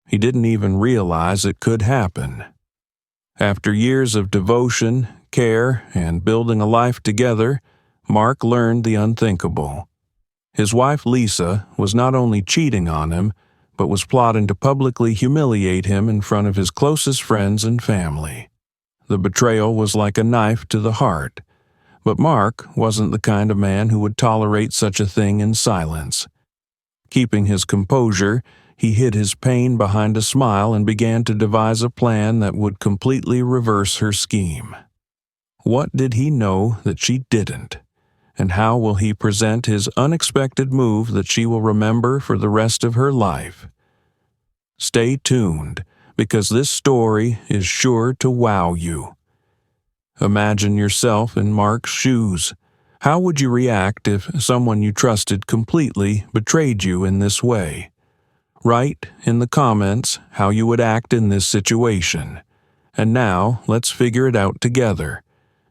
He didn't even realize it could happen. After years of devotion, care, and building a life together, Mark learned the unthinkable. His wife Lisa was not only cheating on him, but was plotting to publicly humiliate him in front of his closest friends and family. The betrayal was like a knife to the heart, but Mark wasn't the kind of man who would tolerate such a thing in silence. Keeping his composure, he hid his pain behind a smile and began to devise a plan that would completely reverse her scheme. What did he know that she didn't? And how will he present his unexpected move that she will remember for the rest of her life? Stay tuned, because this story is sure to wow you. Imagine yourself in Mark's shoes. How would you react if someone you trusted completely betrayed you in this way? Write in the comments how you would act in this situation. And now, let's figure it out together.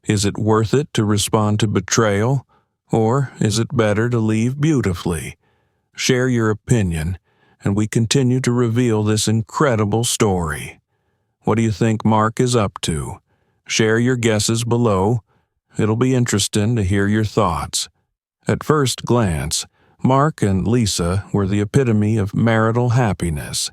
Is it worth it to respond to betrayal? Or is it better to leave beautifully? Share your opinion, and we continue to reveal this incredible story. What do you think Mark is up to? Share your guesses below. It'll be interesting to hear your thoughts. At first glance, Mark and Lisa were the epitome of marital happiness.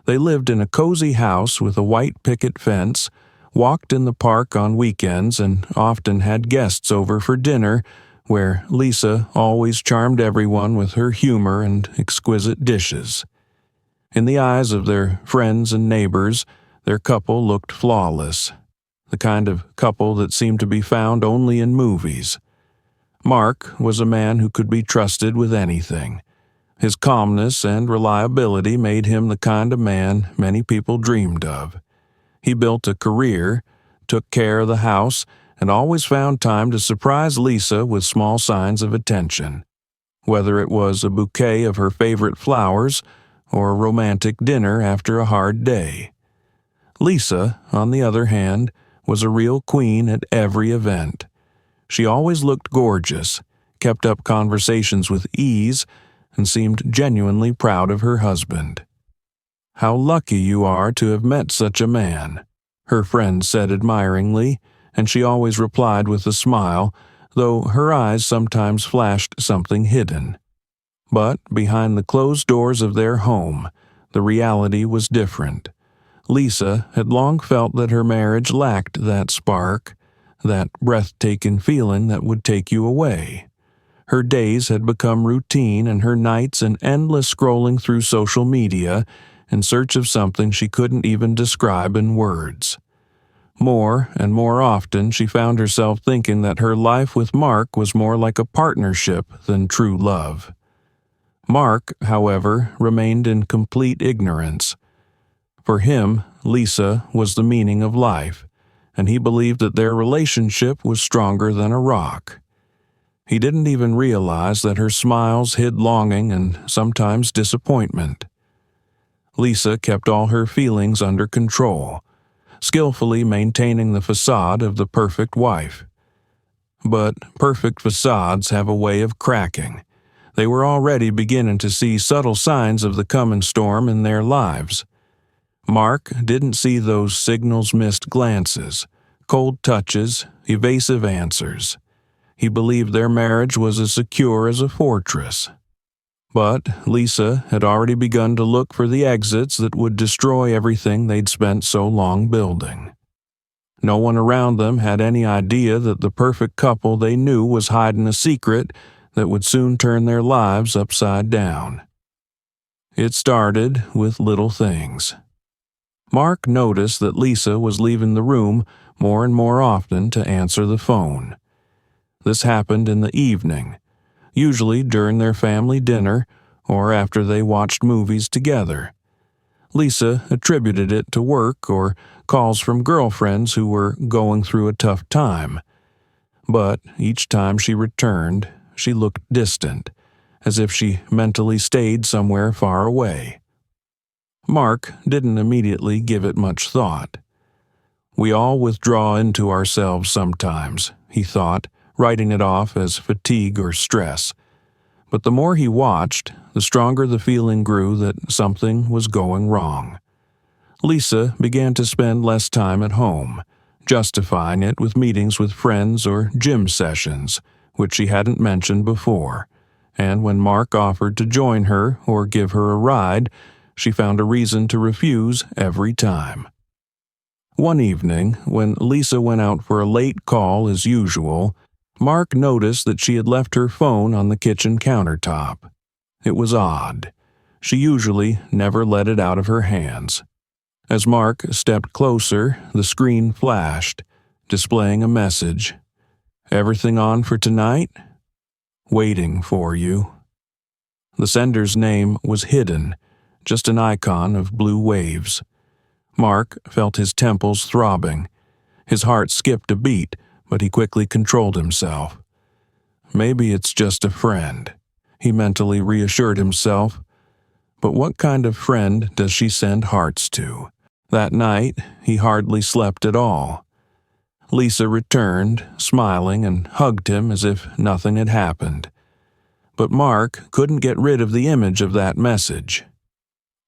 They lived in a cozy house with a white picket fence, walked in the park on weekends, and often had guests over for dinner, where Lisa always charmed everyone with her humor and exquisite dishes. In the eyes of their friends and neighbors, their couple looked flawless, the kind of couple that seemed to be found only in movies. Mark was a man who could be trusted with anything. His calmness and reliability made him the kind of man many people dreamed of. He built a career, took care of the house, and always found time to surprise Lisa with small signs of attention, whether it was a bouquet of her favorite flowers or a romantic dinner after a hard day. Lisa, on the other hand, was a real queen at every event. She always looked gorgeous, kept up conversations with ease, and seemed genuinely proud of her husband. "How lucky you are to have met such a man," her friends said admiringly, and she always replied with a smile, though her eyes sometimes flashed something hidden. But behind the closed doors of their home, the reality was different. Lisa had long felt that her marriage lacked that spark, that breathtaking feeling that would take you away. Her days had become routine, and her nights an endless scrolling through social media in search of something she couldn't even describe in words. More and more often, she found herself thinking that her life with Mark was more like a partnership than true love. Mark, however, remained in complete ignorance. For him, Lisa was the meaning of life, and he believed that their relationship was stronger than a rock. He didn't even realize that her smiles hid longing and sometimes disappointment. Lisa kept all her feelings under control, skillfully maintaining the facade of the perfect wife. But perfect facades have a way of cracking. They were already beginning to see subtle signs of the coming storm in their lives. Mark didn't see those signals-missed glances, cold touches, evasive answers. He believed their marriage was as secure as a fortress. But Lisa had already begun to look for the exits that would destroy everything they'd spent so long building. No one around them had any idea that the perfect couple they knew was hiding a secret that would soon turn their lives upside down. It started with little things. Mark noticed that Lisa was leaving the room more and more often to answer the phone. This happened in the evening, usually during their family dinner or after they watched movies together. Lisa attributed it to work or calls from girlfriends who were going through a tough time. But each time she returned, she looked distant, as if she mentally stayed somewhere far away. Mark didn't immediately give it much thought. "We all withdraw into ourselves sometimes," he thought, writing it off as fatigue or stress. But the more he watched, the stronger the feeling grew that something was going wrong. Lisa began to spend less time at home, justifying it with meetings with friends or gym sessions, which she hadn't mentioned before. And when Mark offered to join her or give her a ride, she found a reason to refuse every time. One evening, when Lisa went out for a late call as usual, Mark noticed that she had left her phone on the kitchen countertop. It was odd. She usually never let it out of her hands. As Mark stepped closer, the screen flashed, displaying a message. "Everything on for tonight? Waiting for you." The sender's name was hidden, just an icon of blue waves. Mark felt his temples throbbing. His heart skipped a beat, but he quickly controlled himself. Maybe it's just a friend, he mentally reassured himself. But what kind of friend does she send hearts to? That night, he hardly slept at all. Lisa returned, smiling, and hugged him as if nothing had happened. But Mark couldn't get rid of the image of that message.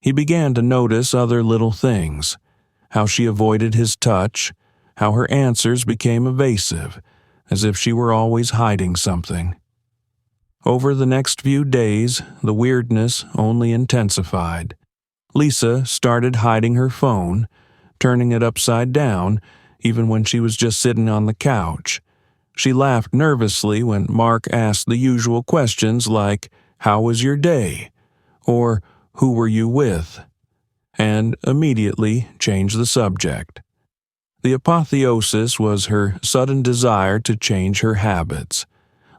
He began to notice other little things, how she avoided his touch, how her answers became evasive, as if she were always hiding something. Over the next few days, the weirdness only intensified. Lisa started hiding her phone, turning it upside down, even when she was just sitting on the couch. She laughed nervously when Mark asked the usual questions like, "How was your day?" or "Who were you with?" and immediately changed the subject. The apotheosis was her sudden desire to change her habits.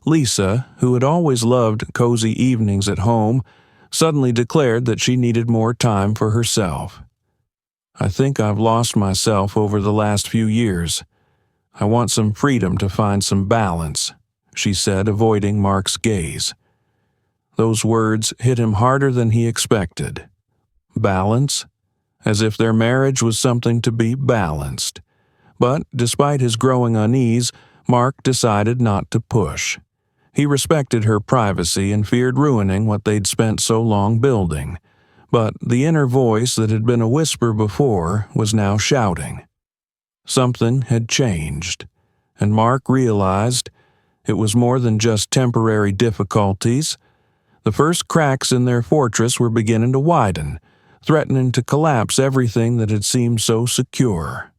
Lisa, who had always loved cozy evenings at home, suddenly declared that she needed more time for herself. "I think I've lost myself over the last few years. I want some freedom to find some balance," she said, avoiding Mark's gaze. Those words hit him harder than he expected. Balance? As if their marriage was something to be balanced. But despite his growing unease, Mark decided not to push. He respected her privacy and feared ruining what they'd spent so long building. But the inner voice that had been a whisper before was now shouting. Something had changed, and Mark realized it was more than just temporary difficulties. The first cracks in their fortress were beginning to widen, threatening to collapse everything that had seemed so secure.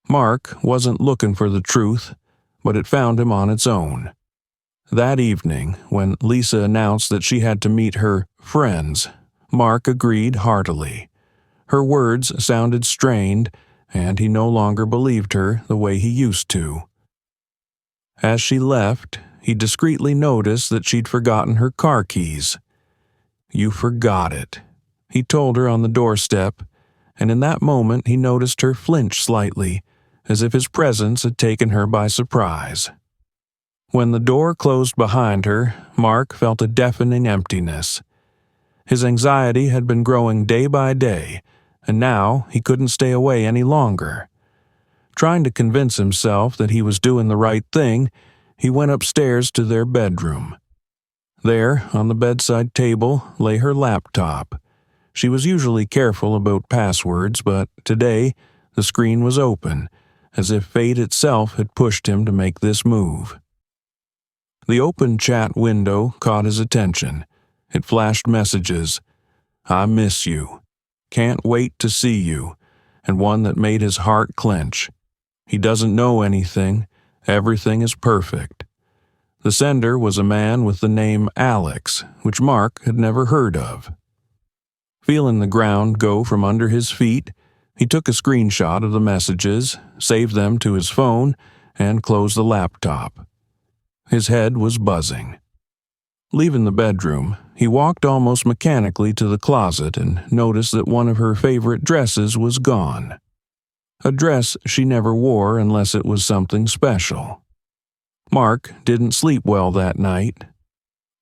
Mark wasn't looking for the truth, but it found him on its own. That evening, when Lisa announced that she had to meet her friends, Mark agreed heartily. Her words sounded strained, and he no longer believed her the way he used to. As she left, he discreetly noticed that she'd forgotten her car keys. "You forgot it," he told her on the doorstep, and in that moment he noticed her flinch slightly, as if his presence had taken her by surprise. When the door closed behind her, Mark felt a deafening emptiness. His anxiety had been growing day by day, and now he couldn't stay away any longer. Trying to convince himself that he was doing the right thing, he went upstairs to their bedroom. There, on the bedside table, lay her laptop. She was usually careful about passwords, but today the screen was open, as if fate itself had pushed him to make this move. The open chat window caught his attention. It flashed messages. "I miss you. Can't wait to see you," and one that made his heart clench. "He doesn't know anything. Everything is perfect." The sender was a man with the name Alex, which Mark had never heard of. Feeling the ground go from under his feet, he took a screenshot of the messages, saved them to his phone, and closed the laptop. His head was buzzing. Leaving the bedroom, he walked almost mechanically to the closet and noticed that one of her favorite dresses was gone. A dress she never wore unless it was something special. Mark didn't sleep well that night.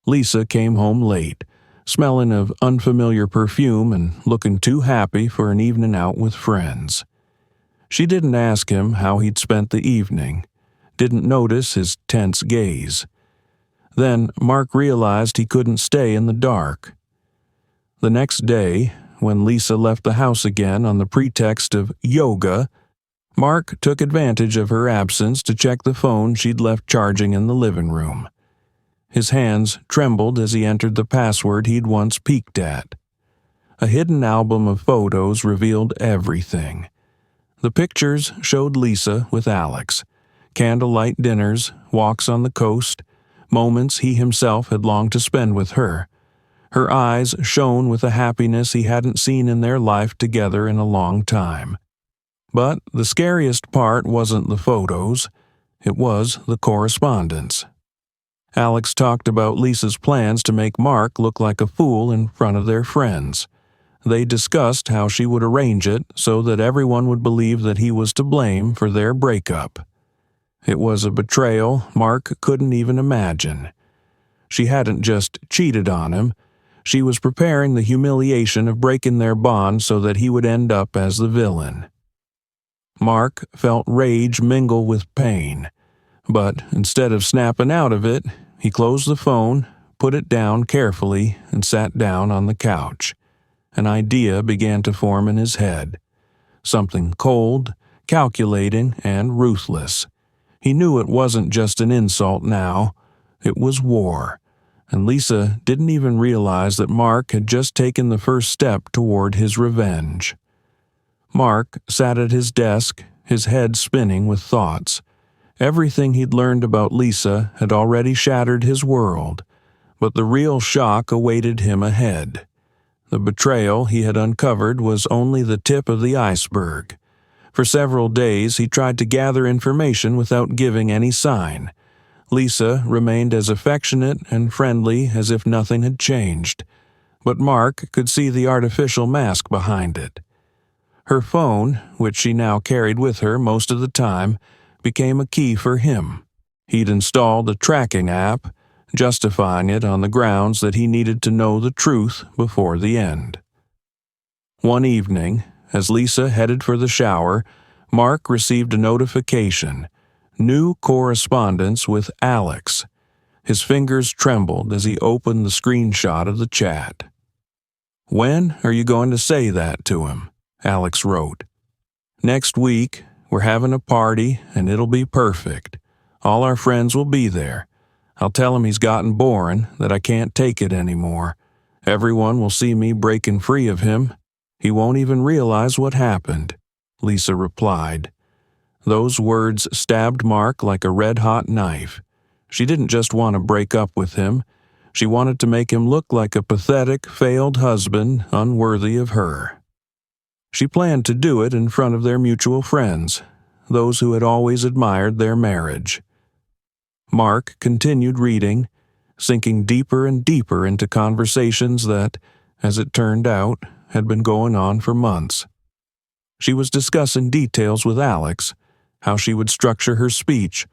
Lisa came home late, smelling of unfamiliar perfume and looking too happy for an evening out with friends. She didn't ask him how he'd spent the evening, didn't notice his tense gaze. Then Mark realized he couldn't stay in the dark. The next day, when Lisa left the house again on the pretext of yoga, Mark took advantage of her absence to check the phone she'd left charging in the living room. His hands trembled as he entered the password he'd once peeked at. A hidden album of photos revealed everything. The pictures showed Lisa with Alex, candlelight dinners, walks on the coast, moments he himself had longed to spend with her. Her eyes shone with a happiness he hadn't seen in their life together in a long time. But the scariest part wasn't the photos, it was the correspondence. Alex talked about Lisa's plans to make Mark look like a fool in front of their friends. They discussed how she would arrange it so that everyone would believe that he was to blame for their breakup. It was a betrayal Mark couldn't even imagine. She hadn't just cheated on him, she was preparing the humiliation of breaking their bond so that he would end up as the villain. Mark felt rage mingle with pain. But instead of snapping out of it, he closed the phone, put it down carefully, and sat down on the couch. An idea began to form in his head. Something cold, calculating, and ruthless. He knew it wasn't just an insult now. It was war. And Lisa didn't even realize that Mark had just taken the first step toward his revenge. Mark sat at his desk, his head spinning with thoughts. Everything he'd learned about Lisa had already shattered his world, but the real shock awaited him ahead. The betrayal he had uncovered was only the tip of the iceberg. For several days he tried to gather information without giving any sign. Lisa remained as affectionate and friendly as if nothing had changed, but Mark could see the artificial mask behind it. Her phone, which she now carried with her most of the time, became a key for him. He'd installed a tracking app, justifying it on the grounds that he needed to know the truth before the end. One evening, as Lisa headed for the shower, Mark received a notification. New correspondence with Alex. His fingers trembled as he opened the screenshot of the chat. "When are you going to say that to him?" Alex wrote. "Next week. We're having a party, and it'll be perfect. All our friends will be there. I'll tell him he's gotten boring, that I can't take it anymore. Everyone will see me breaking free of him. He won't even realize what happened," Lisa replied. Those words stabbed Mark like a red-hot knife. She didn't just want to break up with him. She wanted to make him look like a pathetic, failed husband unworthy of her. She planned to do it in front of their mutual friends, those who had always admired their marriage. Mark continued reading, sinking deeper and deeper into conversations that, as it turned out, had been going on for months. She was discussing details with Alex, how she would structure her speech,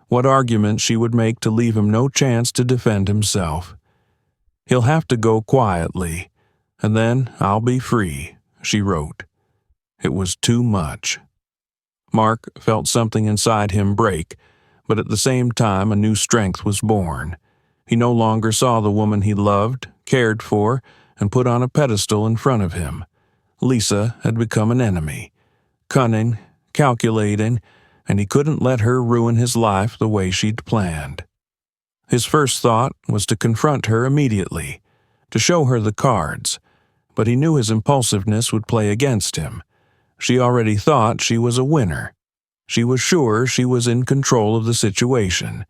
what arguments she would make to leave him no chance to defend himself. "He'll have to go quietly, and then I'll be free," she wrote. It was too much. Mark felt something inside him break, but at the same time a new strength was born. He no longer saw the woman he loved, cared for, and put on a pedestal in front of him. Lisa had become an enemy, cunning, calculating, and he couldn't let her ruin his life the way she'd planned. His first thought was to confront her immediately, to show her the cards, but he knew his impulsiveness would play against him. She already thought she was a winner. She was sure she was in control of the situation,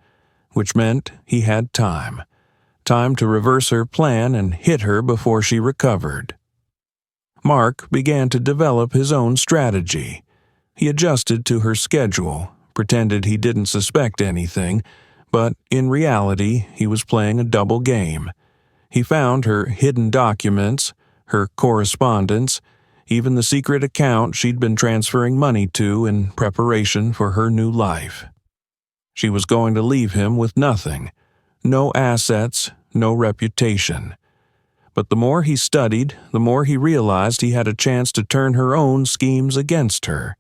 which meant he had time to reverse her plan and hit her before she recovered. Mark began to develop his own strategy. He adjusted to her schedule, pretended he didn't suspect anything, but in reality he was playing a double game. He found her hidden documents, her correspondence, even the secret account she'd been transferring money to in preparation for her new life. She was going to leave him with nothing, no assets, no reputation. But the more he studied, the more he realized he had a chance to turn her own schemes against her.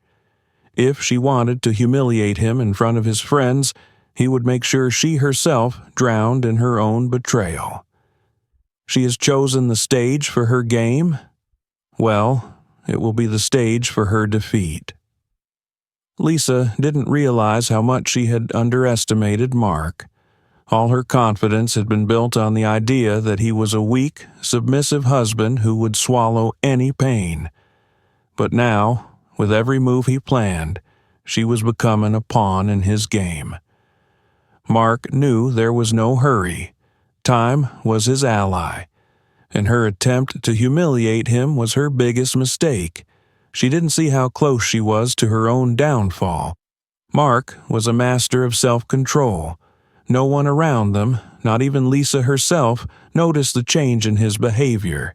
If she wanted to humiliate him in front of his friends, he would make sure she herself drowned in her own betrayal. She has chosen the stage for her game? well, it will be the stage for her defeat. Lisa didn't realize how much she had underestimated Mark. All her confidence had been built on the idea that he was a weak, submissive husband who would swallow any pain. But now, with every move he planned, she was becoming a pawn in his game. Mark knew there was no hurry. Time was his ally, and her attempt to humiliate him was her biggest mistake. She didn't see how close she was to her own downfall. Mark was a master of self-control. No one around them, not even Lisa herself, noticed the change in his behavior.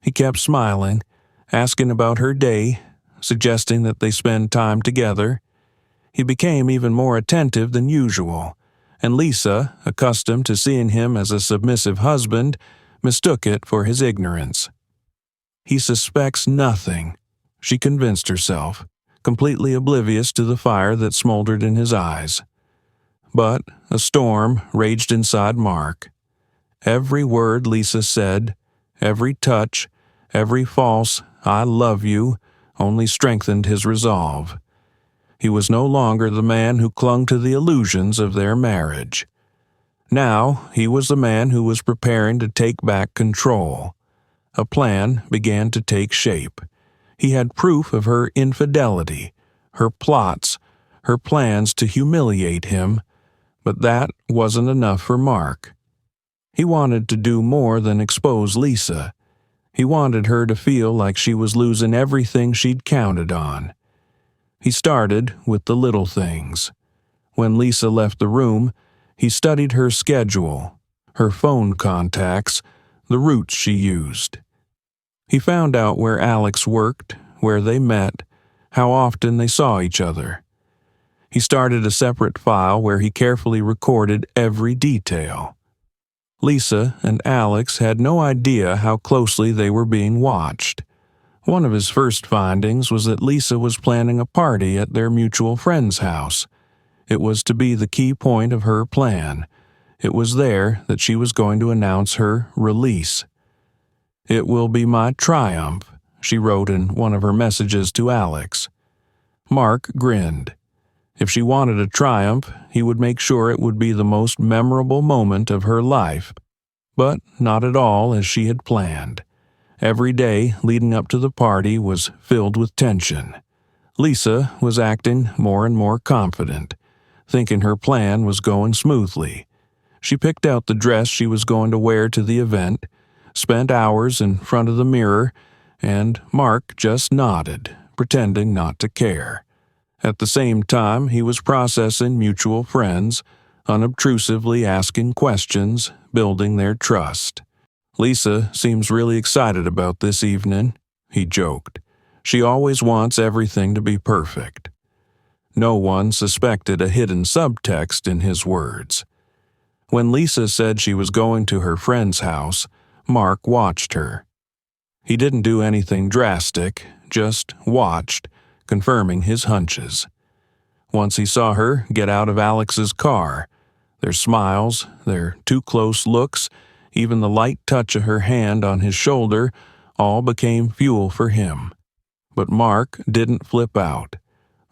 He kept smiling, asking about her day, suggesting that they spend time together. He became even more attentive than usual, and Lisa, accustomed to seeing him as a submissive husband, mistook it for his ignorance. He suspects nothing, she convinced herself, completely oblivious to the fire that smoldered in his eyes. But a storm raged inside Mark. Every word Lisa said, every touch, every false "I love you" only strengthened his resolve. He was no longer the man who clung to the illusions of their marriage. Now he was the man who was preparing to take back control. A plan began to take shape. He had proof of her infidelity, her plots, her plans to humiliate him, but that wasn't enough for Mark. He wanted to do more than expose Lisa. He wanted her to feel like she was losing everything she'd counted on. He started with the little things. When Lisa left the room, he studied her schedule, her phone contacts, the routes she used. He found out where Alex worked, where they met, how often they saw each other. He started a separate file where he carefully recorded every detail. Lisa and Alex had no idea how closely they were being watched. One of his first findings was that Lisa was planning a party at their mutual friend's house. It was to be the key point of her plan. It was there that she was going to announce her release. "It will be my triumph," she wrote in one of her messages to Alex. Mark grinned. If she wanted a triumph, he would make sure it would be the most memorable moment of her life. But not at all as she had planned. Every day leading up to the party was filled with tension. Lisa was acting more and more confident, thinking her plan was going smoothly. She picked out the dress she was going to wear to the event, spent hours in front of the mirror, and Mark just nodded, pretending not to care. At the same time, he was processing mutual friends, unobtrusively asking questions, building their trust. "Lisa seems really excited about this evening," he joked. "She always wants everything to be perfect." No one suspected a hidden subtext in his words. When Lisa said she was going to her friend's house, Mark watched her. He didn't do anything drastic, just watched, confirming his hunches. Once he saw her get out of Alex's car, their smiles, their too-close looks, even the light touch of her hand on his shoulder, all became fuel for him. But Mark didn't flip out.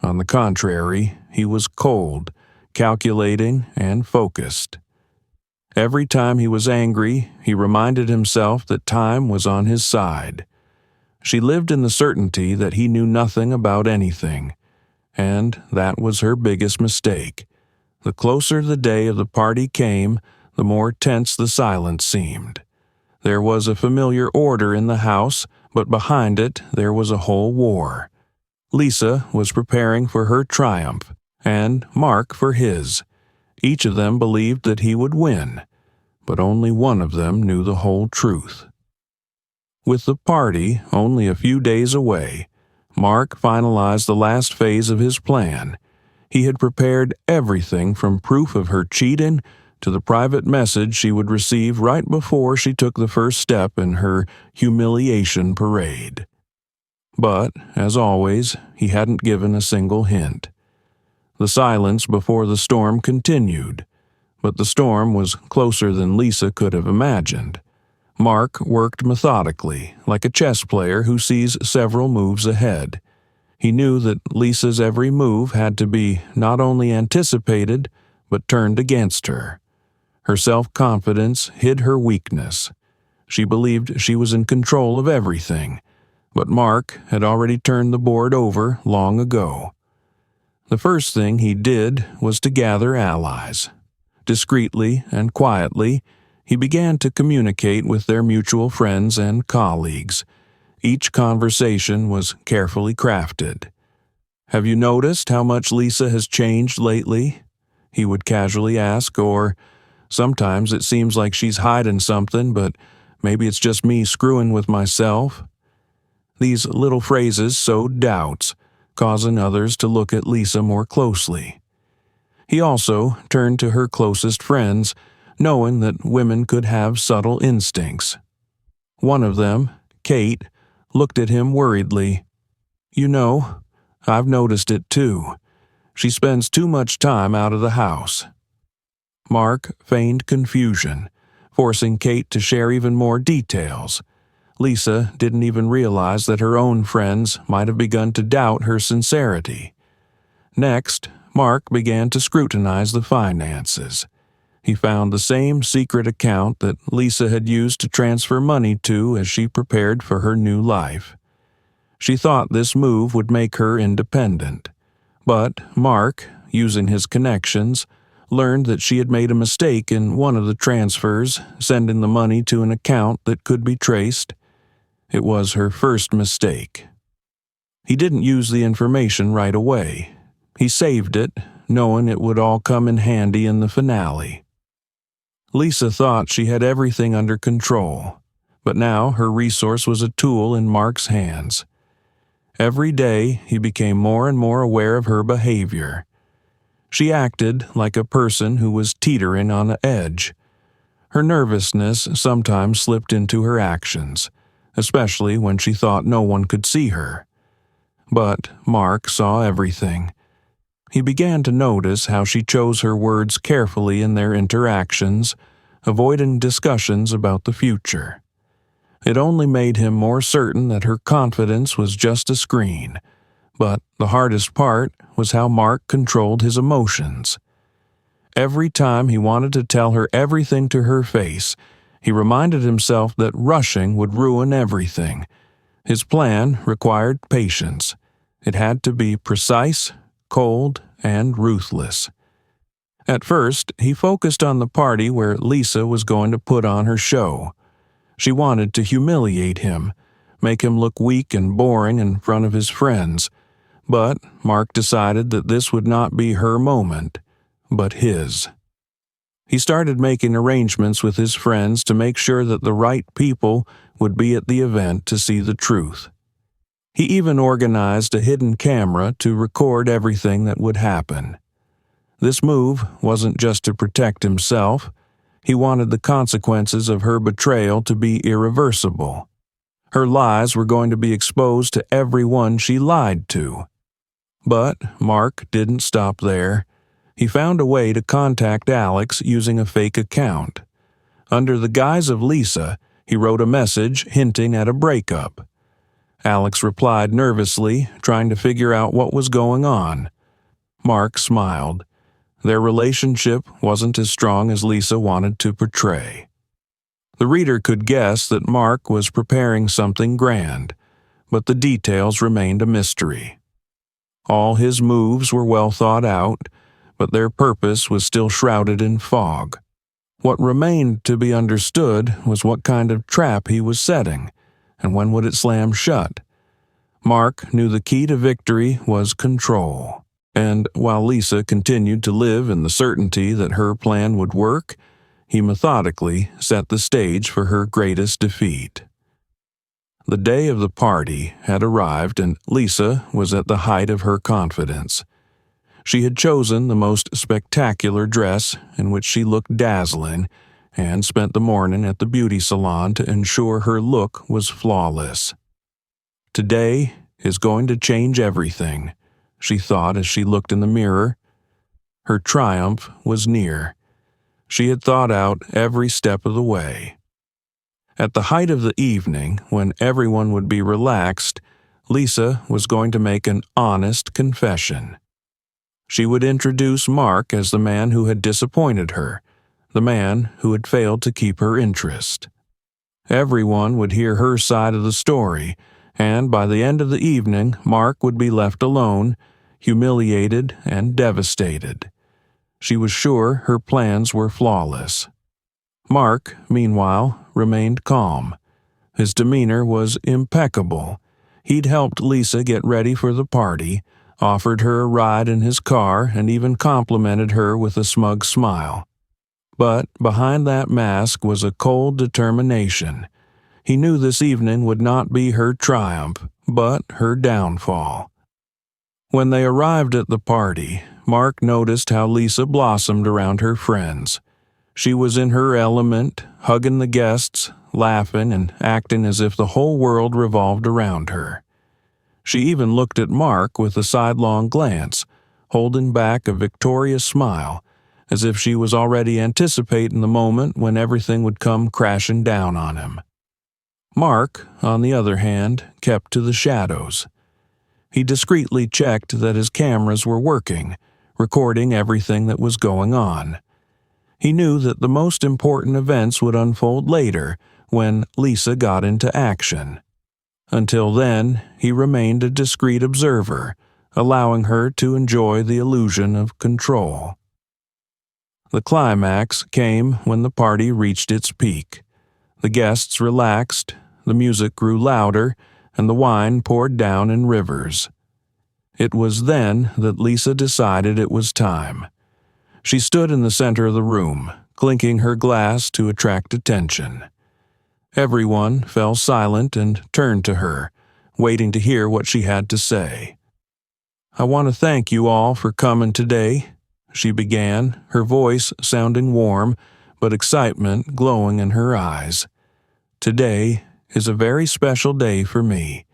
On the contrary, he was cold, calculating, and focused. Every time he was angry, he reminded himself that time was on his side. She lived in the certainty that he knew nothing about anything, and that was her biggest mistake. The closer the day of the party came, the more tense the silence seemed. There was a familiar order in the house, but behind it there was a whole war. Lisa was preparing for her triumph, and Mark for his. Each of them believed that he would win, but only one of them knew the whole truth. With the party only a few days away, Mark finalized the last phase of his plan. He had prepared everything from proof of her cheating to the private message she would receive right before she took the first step in her humiliation parade. But, as always, he hadn't given a single hint. The silence before the storm continued, but the storm was closer than Lisa could have imagined. Mark worked methodically, like a chess player who sees several moves ahead. He knew that Lisa's every move had to be not only anticipated, but turned against her. Her self-confidence hid her weakness. She believed she was in control of everything, but Mark had already turned the board over long ago. The first thing he did was to gather allies. Discreetly and quietly, he began to communicate with their mutual friends and colleagues. Each conversation was carefully crafted. "Have you noticed how much Lisa has changed lately?" he would casually ask, or, "Sometimes it seems like she's hiding something, but maybe it's just me screwing with myself." These little phrases sowed doubts, causing others to look at Lisa more closely. He also turned to her closest friends, knowing that women could have subtle instincts. One of them, Kate, looked at him worriedly. "You know, I've noticed it too. She spends too much time out of the house." Mark feigned confusion, forcing Kate to share even more details. Lisa didn't even realize that her own friends might have begun to doubt her sincerity. Next, Mark began to scrutinize the finances. He found the same secret account that Lisa had used to transfer money to as she prepared for her new life. She thought this move would make her independent. But Mark, using his connections, learned that she had made a mistake in one of the transfers, sending the money to an account that could be traced. It was her first mistake. He didn't use the information right away. He saved it, knowing it would all come in handy in the finale. Lisa thought she had everything under control, but now her resource was a tool in Mark's hands. Every day, he became more and more aware of her behavior. She acted like a person who was teetering on the edge. Her nervousness sometimes slipped into her actions, especially when she thought no one could see her. But Mark saw everything. He began to notice how she chose her words carefully in their interactions, avoiding discussions about the future. It only made him more certain that her confidence was just a screen, but the hardest part was how Mark controlled his emotions. Every time he wanted to tell her everything to her face, he reminded himself that rushing would ruin everything. His plan required patience. It had to be precise, cold, and ruthless. At first, he focused on the party where Lisa was going to put on her show. She wanted to humiliate him, make him look weak and boring in front of his friends. But Mark decided that this would not be her moment, but his. He started making arrangements with his friends to make sure that the right people would be at the event to see the truth. He even organized a hidden camera to record everything that would happen. This move wasn't just to protect himself. He wanted the consequences of her betrayal to be irreversible. Her lies were going to be exposed to everyone she lied to. But Mark didn't stop there. He found a way to contact Alex using a fake account. Under the guise of Lisa, he wrote a message hinting at a breakup. Alex replied nervously, trying to figure out what was going on. Mark smiled. Their relationship wasn't as strong as Lisa wanted to portray. The reader could guess that Mark was preparing something grand, but the details remained a mystery. All his moves were well thought out, but their purpose was still shrouded in fog. What remained to be understood was what kind of trap he was setting, and when would it slam shut. Mark knew the key to victory was control, and while Lisa continued to live in the certainty that her plan would work, he methodically set the stage for her greatest defeat. The day of the party had arrived, and Lisa was at the height of her confidence. She had chosen the most spectacular dress, in which she looked dazzling, and spent the morning at the beauty salon to ensure her look was flawless. Today is going to change everything, she thought as she looked in the mirror. Her triumph was near. She had thought out every step of the way. At the height of the evening, when everyone would be relaxed, Lisa was going to make an honest confession. She would introduce Mark as the man who had disappointed her, the man who had failed to keep her interest. Everyone would hear her side of the story, and by the end of the evening, Mark would be left alone, humiliated and devastated. She was sure her plans were flawless. Mark, meanwhile, remained calm. His demeanor was impeccable. He'd helped Lisa get ready for the party, offered her a ride in his car, and even complimented her with a smug smile. But behind that mask was a cold determination. He knew this evening would not be her triumph, but her downfall. When they arrived at the party, Mark noticed how Lisa blossomed around her friends. She was in her element, hugging the guests, laughing and acting as if the whole world revolved around her. She even looked at Mark with a sidelong glance, holding back a victorious smile, as if she was already anticipating the moment when everything would come crashing down on him. Mark, on the other hand, kept to the shadows. He discreetly checked that his cameras were working, recording everything that was going on. He knew that the most important events would unfold later, when Lisa got into action. Until then, he remained a discreet observer, allowing her to enjoy the illusion of control. The climax came when the party reached its peak. The guests relaxed, the music grew louder, and the wine poured down in rivers. It was then that Lisa decided it was time. She stood in the center of the room, clinking her glass to attract attention. Everyone fell silent and turned to her, waiting to hear what she had to say. "I want to thank you all for coming today," she began, her voice sounding warm, but excitement glowing in her eyes. "Today is a very special day for me.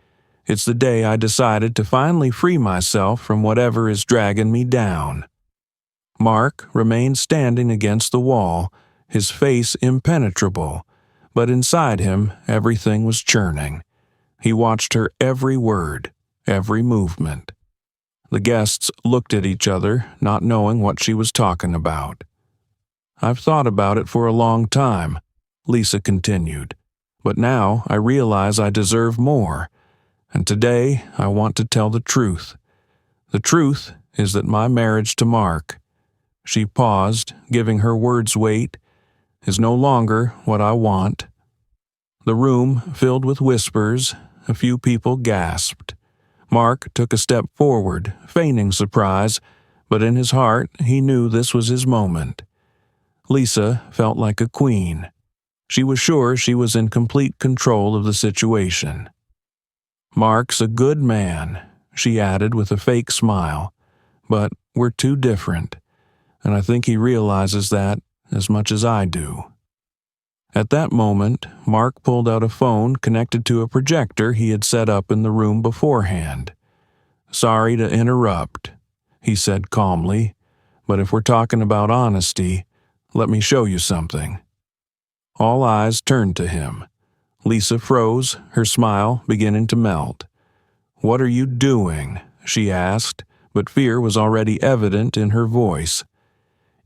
It's the day I decided to finally free myself from whatever is dragging me down." Mark remained standing against the wall, his face impenetrable, but inside him everything was churning. He watched her every word, every movement. The guests looked at each other, not knowing what she was talking about. "I've thought about it for a long time," Lisa continued, "but now I realize I deserve more, and today I want to tell the truth. The truth is that my marriage to Mark," she paused, giving her words weight, "is no longer what I want." The room filled with whispers. A few people gasped. Mark took a step forward, feigning surprise, but in his heart he knew this was his moment. Lisa felt like a queen. She was sure she was in complete control of the situation. "Mark's a good man," she added with a fake smile, "but we're too different, and I think he realizes that as much as I do." At that moment, Mark pulled out a phone connected to a projector he had set up in the room beforehand. "Sorry to interrupt," he said calmly, "but if we're talking about honesty, let me show you something." All eyes turned to him. Lisa froze, her smile beginning to melt. "What are you doing?" she asked, but fear was already evident in her voice.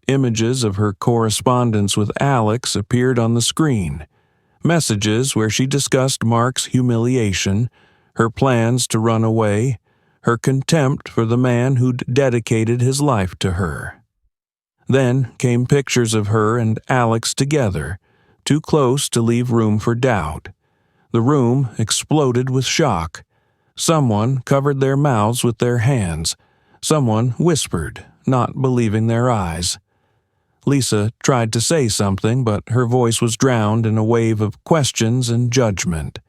Images of her correspondence with Alex appeared on the screen. Messages where she discussed Mark's humiliation, her plans to run away, her contempt for the man who'd dedicated his life to her. Then came pictures of her and Alex together, too close to leave room for doubt. The room exploded with shock. Someone covered their mouths with their hands. Someone whispered, not believing their eyes. Lisa tried to say something, but her voice was drowned in a wave of questions and judgment.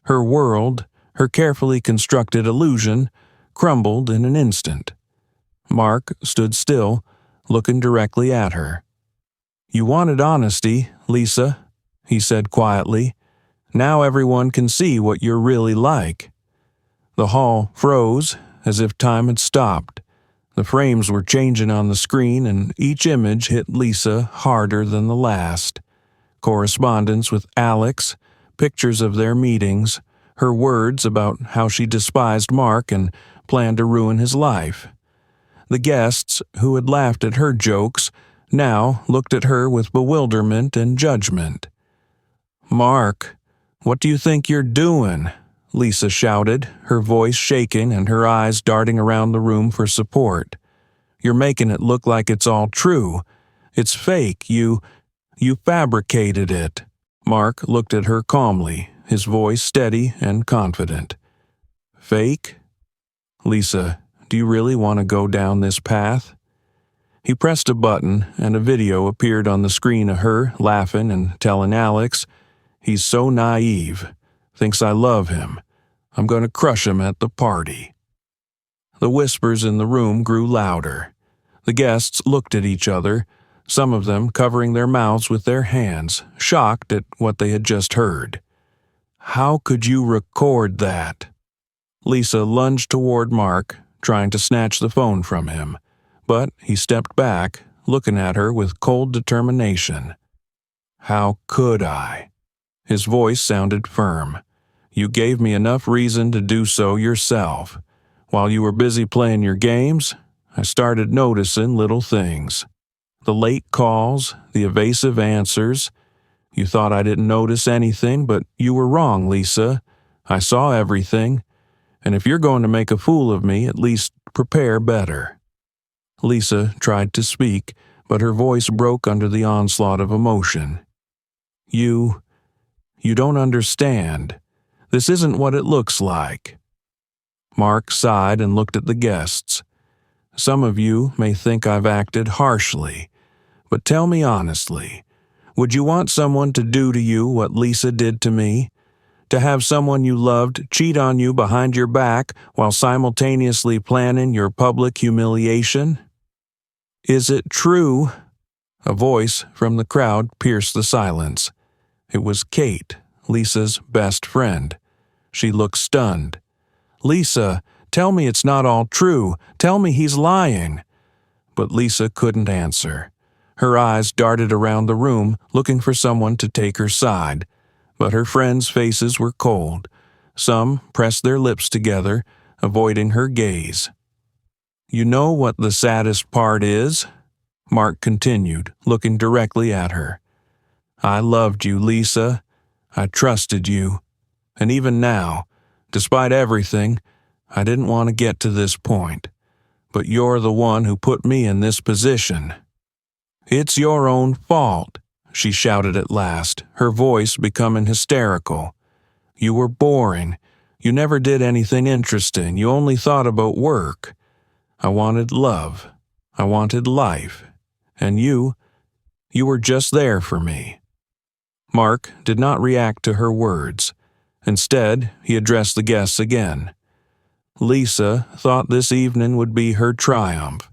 Her world, her carefully constructed illusion, crumbled in an instant. Mark stood still, looking directly at her. "You wanted honesty, Lisa," he said quietly. "Now everyone can see what you're really like." The hall froze, as if time had stopped. The frames were changing on the screen, and each image hit Lisa harder than the last. correspondence with Alex, pictures of their meetings, her words about how she despised Mark and planned to ruin his life. The guests, who had laughed at her jokes, now looked at her with bewilderment and judgment. "Mark, what do you think you're doing?" Lisa shouted, her voice shaking and her eyes darting around the room for support. "You're making it look like it's all true. It's fake. You fabricated it." Mark looked at her calmly, his voice steady and confident. "Fake? Lisa, do you really want to go down this path?" He pressed a button, and a video appeared on the screen of her laughing and telling Alex, "He's so naive. Thinks I love him. I'm going to crush him at the party." The whispers in the room grew louder. The guests looked at each other, some of them covering their mouths with their hands, shocked at what they had just heard. "How could you record that?" Lisa lunged toward Mark, trying to snatch the phone from him, but he stepped back, looking at her with cold determination. "How could I?" His voice sounded firm. "You gave me enough reason to do so yourself. While you were busy playing your games, I started noticing little things. The late calls, the evasive answers. You thought I didn't notice anything, but you were wrong, Lisa. I saw everything. And if you're going to make a fool of me, at least prepare better." Lisa tried to speak, but her voice broke under the onslaught of emotion. You don't understand. This isn't what it looks like." Mark sighed and looked at the guests. "Some of you may think I've acted harshly, but tell me honestly, would you want someone to do to you what Lisa did to me? To have someone you loved cheat on you behind your back while simultaneously planning your public humiliation?" "Is it true?" A voice from the crowd pierced the silence. It was Kate, Lisa's best friend. She looked stunned. "Lisa, tell me it's not all true. Tell me he's lying." But Lisa couldn't answer. Her eyes darted around the room, looking for someone to take her side. But her friends' faces were cold. Some pressed their lips together, avoiding her gaze. "You know what the saddest part is?" Mark continued, looking directly at her. "I loved you, Lisa. I trusted you. And even now, despite everything, I didn't want to get to this point. But you're the one who put me in this position." "It's your own fault," she shouted at last, her voice becoming hysterical. "You were boring. You never did anything interesting. You only thought about work. I wanted love. I wanted life. And you were just there for me." Mark did not react to her words. Instead, he addressed the guests again. "Lisa thought this evening would be her triumph.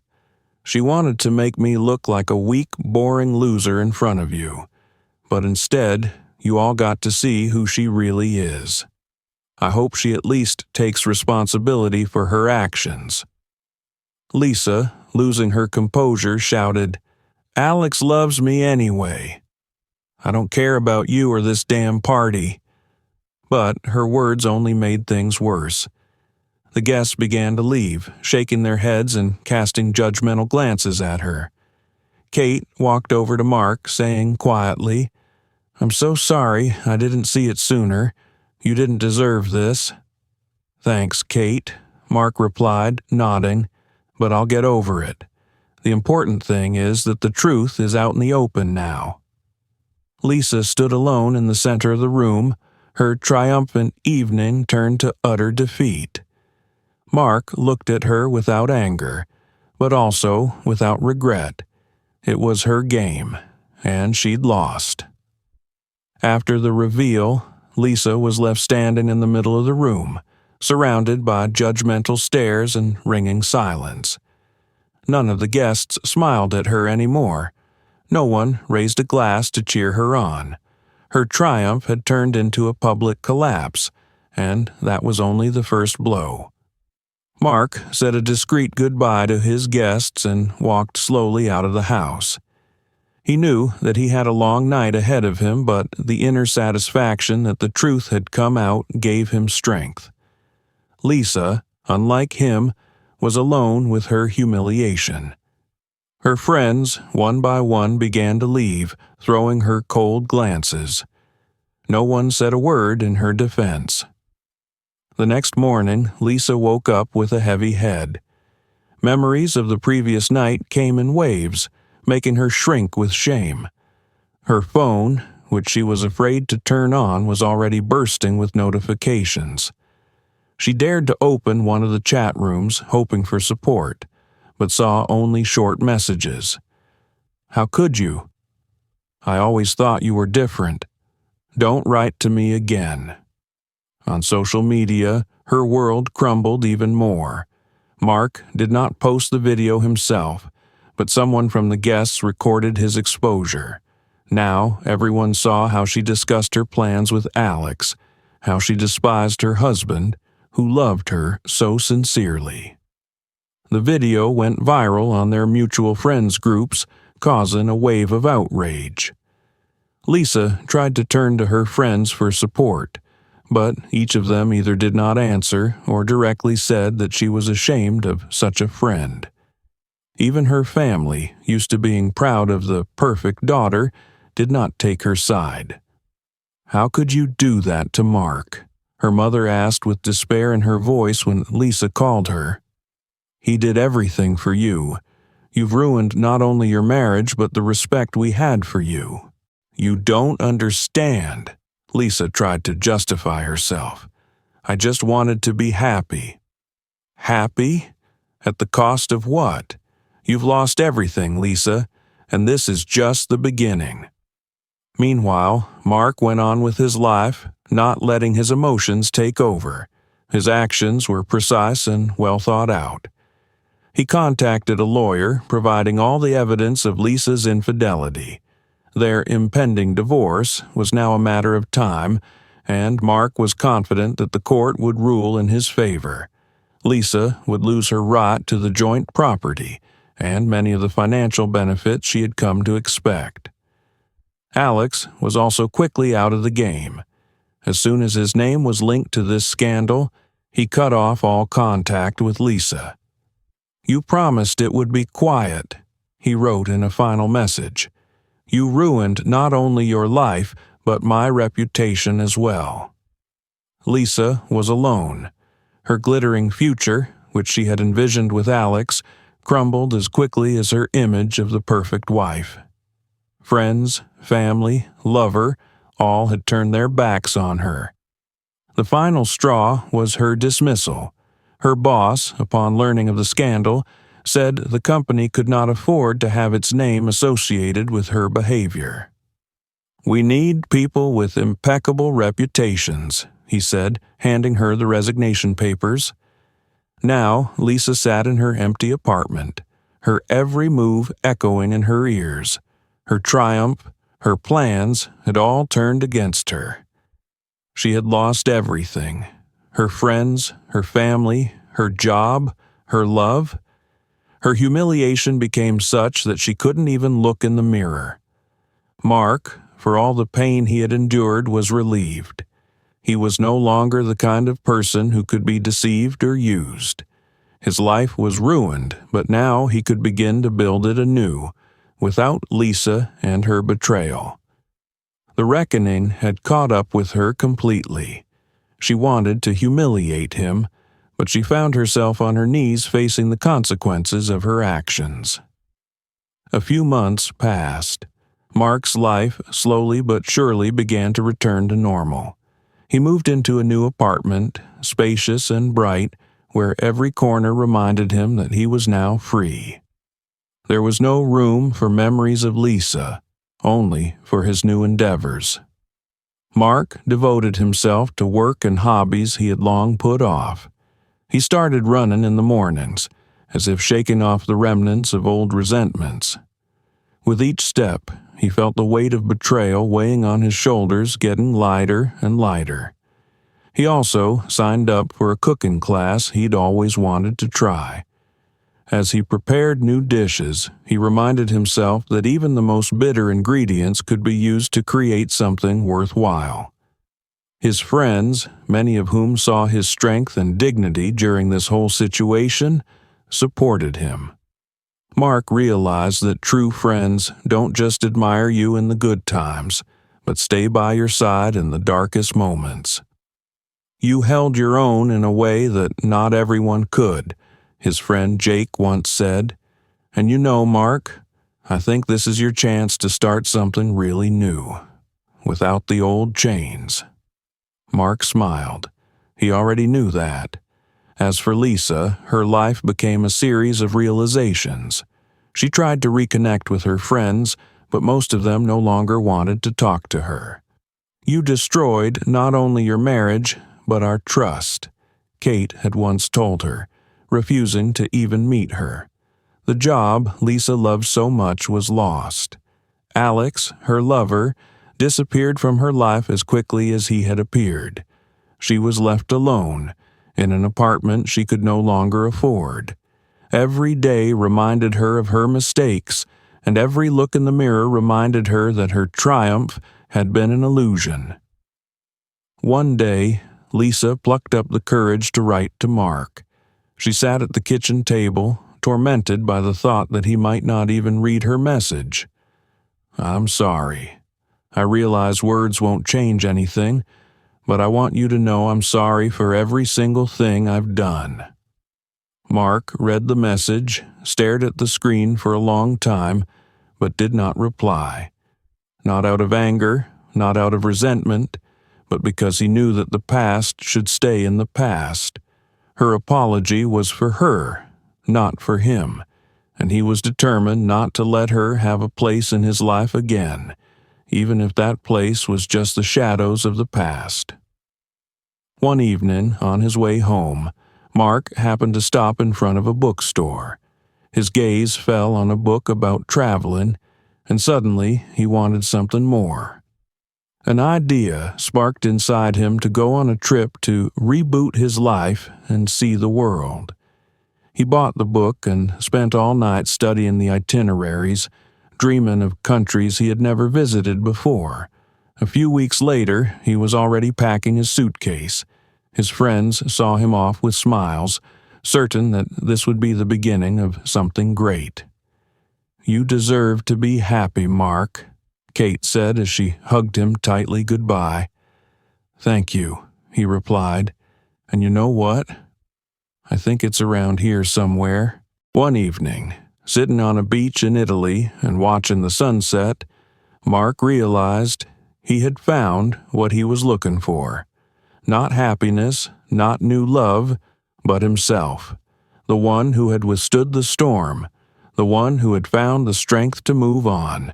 She wanted to make me look like a weak, boring loser in front of you. But instead, you all got to see who she really is. I hope she at least takes responsibility for her actions." Lisa, losing her composure, shouted, "Alex loves me anyway. I don't care about you or this damn party." But her words only made things worse. The guests began to leave, shaking their heads and casting judgmental glances at her. Kate walked over to Mark, saying quietly, "I'm so sorry I didn't see it sooner. You didn't deserve this." "Thanks, Kate," Mark replied, nodding, "but I'll get over it. The important thing is that the truth is out in the open now." Lisa stood alone in the center of the room, her triumphant evening turned to utter defeat. Mark looked at her without anger, but also without regret. It was her game, and she'd lost. After the reveal, Lisa was left standing in the middle of the room, surrounded by judgmental stares and ringing silence. None of the guests smiled at her anymore. No one raised a glass to cheer her on. Her triumph had turned into a public collapse, and that was only the first blow. Mark said a discreet goodbye to his guests and walked slowly out of the house. He knew that he had a long night ahead of him, but the inner satisfaction that the truth had come out gave him strength. Lisa, unlike him, was alone with her humiliation. Her friends, one by one, began to leave, throwing her cold glances. No one said a word in her defense. The next morning, Lisa woke up with a heavy head. Memories of the previous night came in waves, making her shrink with shame. Her phone, which she was afraid to turn on, was already bursting with notifications. She dared to open one of the chat rooms, hoping for support, but saw only short messages. "How could you? I always thought you were different. Don't write to me again." On social media, her world crumbled even more. Mark did not post the video himself, but someone from the guests recorded his exposure. Now everyone saw how she discussed her plans with Alex, how she despised her husband, who loved her so sincerely. The video went viral on their mutual friends groups, causing a wave of outrage. Lisa tried to turn to her friends for support, but each of them either did not answer or directly said that she was ashamed of such a friend. Even her family, used to being proud of the perfect daughter, did not take her side. "How could you do that to Mark?" her mother asked with despair in her voice when Lisa called her. "He did everything for you. You've ruined not only your marriage but the respect we had for you." "You don't understand." Lisa tried to justify herself. "I just wanted to be happy." "Happy? At the cost of what? You've lost everything, Lisa, and this is just the beginning." Meanwhile, Mark went on with his life, not letting his emotions take over. His actions were precise and well thought out. He contacted a lawyer, providing all the evidence of Lisa's infidelity. Their impending divorce was now a matter of time, and Mark was confident that the court would rule in his favor. Lisa would lose her right to the joint property and many of the financial benefits she had come to expect. Alex was also quickly out of the game. As soon as his name was linked to this scandal, he cut off all contact with Lisa. "You promised it would be quiet," he wrote in a final message. "You ruined not only your life, but my reputation as well." Lisa was alone. Her glittering future, which she had envisioned with Alex, crumbled as quickly as her image of the perfect wife. Friends, family, lover, all had turned their backs on her. The final straw was her dismissal. Her boss, upon learning of the scandal, said the company could not afford to have its name associated with her behavior. "We need people with impeccable reputations," he said, handing her the resignation papers. Now Lisa sat in her empty apartment, her every move echoing in her ears. Her triumph, her plans had all turned against her. She had lost everything: her friends, her family, her job, her love. Her humiliation became such that she couldn't even look in the mirror. Mark, for all the pain he had endured, was relieved. He was no longer the kind of person who could be deceived or used. His life was ruined, but now he could begin to build it anew, without Lisa and her betrayal. The reckoning had caught up with her completely. She wanted to humiliate him, but she found herself on her knees facing the consequences of her actions. A few months passed. Mark's life slowly but surely began to return to normal. He moved into a new apartment, spacious and bright, where every corner reminded him that he was now free. There was no room for memories of Lisa, only for his new endeavors. Mark devoted himself to work and hobbies he had long put off. He started running in the mornings, as if shaking off the remnants of old resentments. With each step, he felt the weight of betrayal weighing on his shoulders getting lighter and lighter. He also signed up for a cooking class he'd always wanted to try. As he prepared new dishes, he reminded himself that even the most bitter ingredients could be used to create something worthwhile. His friends, many of whom saw his strength and dignity during this whole situation, supported him. Mark realized that true friends don't just admire you in the good times, but stay by your side in the darkest moments. You held your own in a way that not everyone could, his friend Jake once said. And you know, Mark, I think this is your chance to start something really new, without the old chains. Mark smiled. He already knew that. As for Lisa, her life became a series of realizations. She tried to reconnect with her friends, but most of them no longer wanted to talk to her. You destroyed not only your marriage, but our trust, Kate had once told her, refusing to even meet her. The job Lisa loved so much was lost. Alex, her lover, disappeared from her life as quickly as he had appeared. She was left alone, in an apartment she could no longer afford. Every day reminded her of her mistakes, and every look in the mirror reminded her that her triumph had been an illusion. One day, Lisa plucked up the courage to write to Mark. She sat at the kitchen table, tormented by the thought that he might not even read her message. I'm sorry. I realize words won't change anything, but I want you to know I'm sorry for every single thing I've done. Mark read the message, stared at the screen for a long time, but did not reply. Not out of anger, not out of resentment, but because he knew that the past should stay in the past. Her apology was for her, not for him, and he was determined not to let her have a place in his life again, even if that place was just the shadows of the past. One evening, on his way home, Mark happened to stop in front of a bookstore. His gaze fell on a book about traveling, and suddenly he wanted something more. An idea sparked inside him to go on a trip to reboot his life and see the world. He bought the book and spent all night studying the itineraries, dreaming of countries he had never visited before. A few weeks later, he was already packing his suitcase. His friends saw him off with smiles, certain that this would be the beginning of something great. You deserve to be happy, Mark, Kate said as she hugged him tightly goodbye. Thank you, he replied. And you know what? I think it's around here somewhere. One evening, sitting on a beach in Italy and watching the sunset, Mark realized he had found what he was looking for. Not happiness, not new love, but himself. The one who had withstood the storm, the one who had found the strength to move on.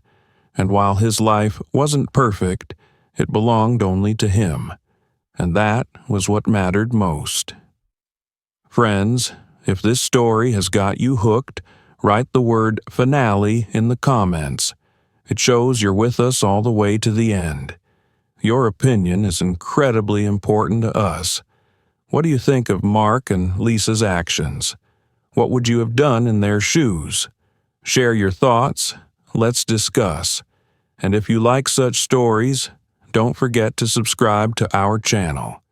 And while his life wasn't perfect, it belonged only to him. And that was what mattered most. Friends, if this story has got you hooked, write the word finale in the comments. It shows you're with us all the way to the end. Your opinion is incredibly important to us. What do you think of Mark and Lisa's actions? What would you have done in their shoes? Share your thoughts. Let's discuss. And if you like such stories, don't forget to subscribe to our channel.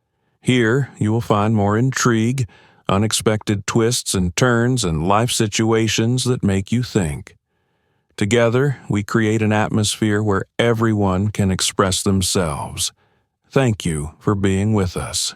Here you will find more intrigue, unexpected twists and turns, and life situations that make you think. Together, we create an atmosphere where everyone can express themselves. Thank you for being with us.